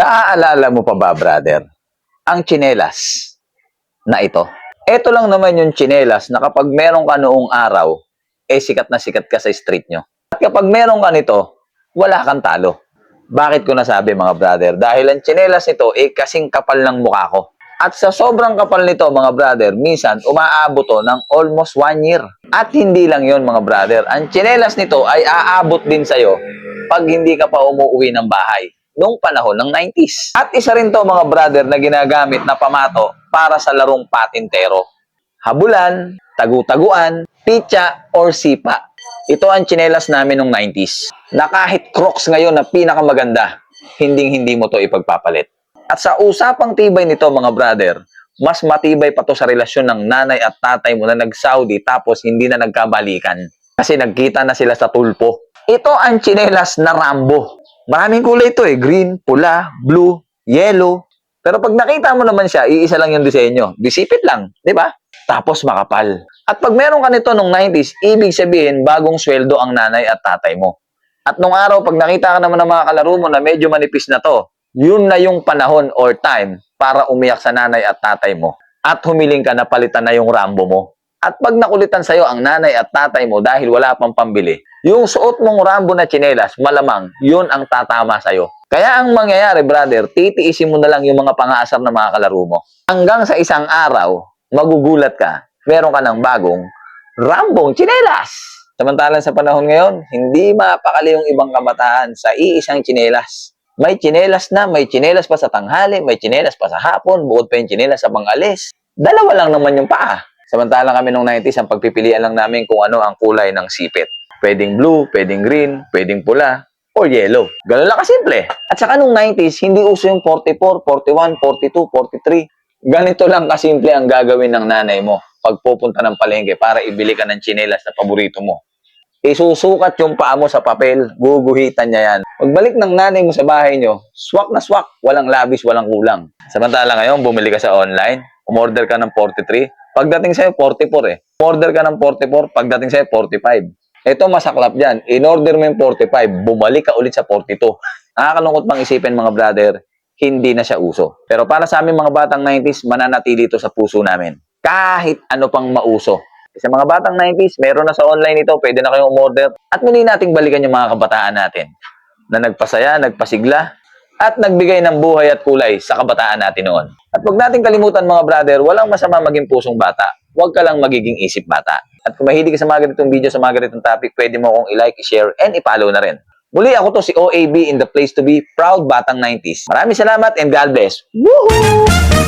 Naaalala mo pa ba, brother, ang tsinelas na ito? Ito lang naman yung tsinelas na kapag meron ka noong araw, sikat na sikat ka sa street nyo. At kapag meron ka nito, wala kang talo. Bakit ko nasabi, mga brother? Dahil ang tsinelas nito, kasing kapal ng mukha ko. At sa sobrang kapal nito, mga brother, minsan umaabot to ng almost 1 year. At hindi lang yon, mga brother. Ang tsinelas nito ay aabot din sa'yo pag hindi ka pa umuwi ng bahay noong panahon ng 90s. At isa rin to, mga brother, na ginagamit na pamato para sa larong patintero. Habulan, tagu-taguan, pitsa, or sipa. Ito ang tsinelas namin noong 90s. Na kahit Crocs ngayon na pinakamaganda, hindi mo to ipagpapalit. At sa usapang tibay nito, mga brother, mas matibay pa to sa relasyon ng nanay at tatay mo na nag-Saudi tapos hindi na nagkabalikan. Kasi nagkita na sila sa tulpo. Ito ang tsinelas na Rambo. Maraming kulay ito green, pula, blue, yellow. Pero pag nakita mo naman siya, iisa lang yung disenyo. Disipit lang, di ba? Tapos makapal. At pag meron ka nito nung 90s, ibig sabihin bagong sweldo ang nanay at tatay mo. At nung araw, pag nakita ka naman ng mga kalaro mo na medyo manipis na to, yun na yung panahon or time para umiyak sa nanay at tatay mo. At humiling ka na palitan na yung Rambo mo. At pag nakulitan sa'yo ang nanay at tatay mo dahil wala pang pambili, yung suot mong Rambo na tsinelas, malamang yun ang tatama sa'yo. Kaya ang mangyayari, brother, titiisin mo na lang yung mga pang-aasar na mga kalaro mo. Hanggang sa isang araw, magugulat ka, meron ka ng bagong Rambong tsinelas. Samantalang sa panahon ngayon, hindi mapakali yung ibang kabataan sa iisang tsinelas. May tsinelas na, may tsinelas pa sa tanghali, may tsinelas pa sa hapon, bukod pa yung tsinelas sa pang-alis. Dalawa lang naman yung paa. Samantalang kami nung 90s, ang pagpipilian lang namin kung ano ang kulay ng sipit. Pwedeng blue, pwedeng green, pwedeng pula, or yellow. Ganun lang kasimple. At saka nung 90s, hindi uso yung 44, 41, 42, 43. Ganito lang kasimple ang gagawin ng nanay mo pag pupunta ng palengke para ibili ka ng tsinelas na paborito mo. Isusukat yung paa mo sa papel, guguhitan niya yan. Pagbalik ng nanay mo sa bahay nyo, swak na swak, walang labis, walang kulang. Samantala ngayon, bumili ka sa online, umorder ka ng 43, pagdating sa'yo 44 Umorder ka ng 44, pagdating sa'yo 45. Ito masaklap dyan, in-order mo yung 45, bumalik ka ulit sa 42. Nakakalungkot pang isipin, mga brother, hindi na siya uso. Pero para sa aming mga batang 90s, mananatili ito sa puso namin. Kahit ano pang mauso. Sa mga batang 90s, meron na sa online ito, pwede na kayong umorder. At muli nating balikan yung mga kabataan natin na nagpasaya, nagpasigla, at nagbigay ng buhay at kulay sa kabataan natin noon. At huwag nating kalimutan, mga brother, walang masama maging pusong bata. Huwag ka lang magiging isip bata. At kung mahilig ka sa mga ganitong video, sa mga ganitong topic, pwede mo akong i-like, i-share, and i-follow na rin. Muli, ako to si OAB in the place to be, proud batang 90s. Maraming salamat and God bless. Woohoo!